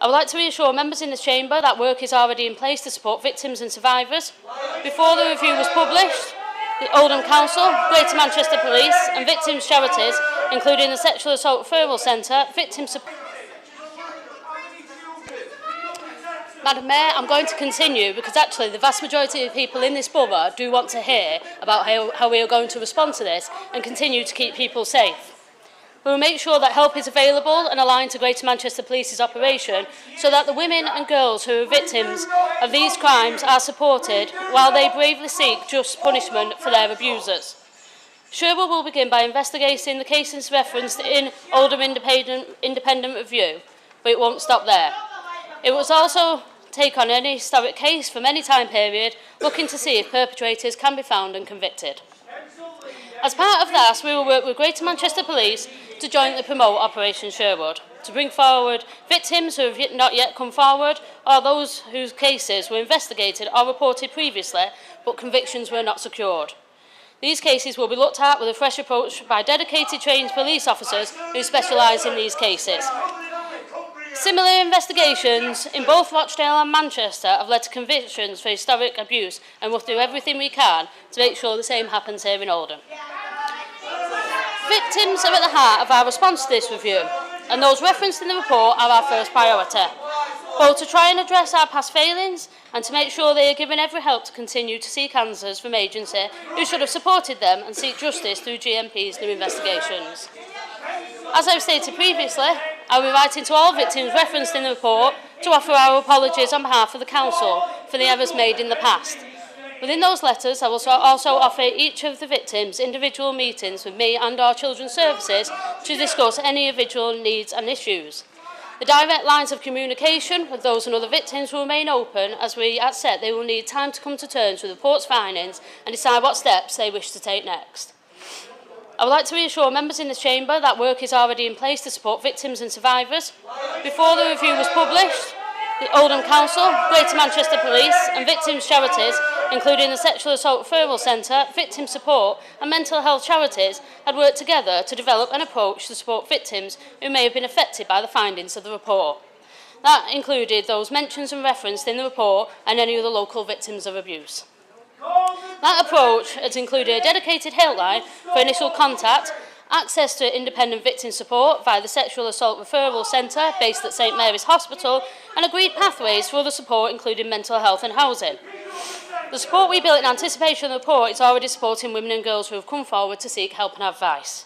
I would like to reassure members in this chamber that work is already in place to support victims and survivors. Before the review was published, the Oldham Council, Greater Manchester Police and victims' charities, including the Sexual Assault Referral Centre, Victims Support. Madam Mayor, I'm going to continue because actually the vast majority of people in this borough do want to hear about how we are going to respond to this and continue to keep people safe. We will make sure that help is available and aligned to Greater Manchester Police's operation so that the women and girls who are victims of these crimes are supported while they bravely seek just punishment for their abusers. Sherwood will begin by investigating the cases referenced in Oldham Independent Review, but it won't stop there. It will also take on any historic case from any time period, looking to see if perpetrators can be found and convicted. As part of that, we will work with Greater Manchester Police to jointly promote Operation Sherwood, to bring forward victims who have not yet come forward or those whose cases were investigated or reported previously but convictions were not secured. These cases will be looked at with a fresh approach by dedicated trained police officers who specialise in these cases. Similar investigations in both Rochdale and Manchester have led to convictions for historic abuse, and we'll do everything we can to make sure the same happens here in Oldham. Victims are at the heart of our response to this review, and those referenced in the report are our first priority, both to try and address our past failings and to make sure they are given every help to continue to seek answers from agencies who should have supported them and seek justice through GMP's new investigations. As I've stated previously, I will be writing to all victims referenced in the report to offer our apologies on behalf of the Council for the errors made in the past. Within those letters, I will also offer each of the victims individual meetings with me and our Children's Services to discuss any individual needs and issues. The direct lines of communication with those and other victims will remain open as we, at set, they will need time to come to terms with the report's findings and decide what steps they wish to take next. I would like to reassure members in this chamber that work is already in place to support victims and survivors. Before the review was published, the Oldham Council, Greater Manchester Police and victims' charities, including the Sexual Assault Referral Centre, Victims Support and mental health charities, had worked together to develop an approach to support victims who may have been affected by the findings of the report. That included those mentioned and referenced in the report and any other local victims of abuse. That approach has included a dedicated helpline for initial contact, access to independent victim support via the Sexual Assault Referral Centre based at St Mary's Hospital, and agreed pathways for other support including mental health and housing. The support we built in anticipation of the report is already supporting women and girls who have come forward to seek help and advice.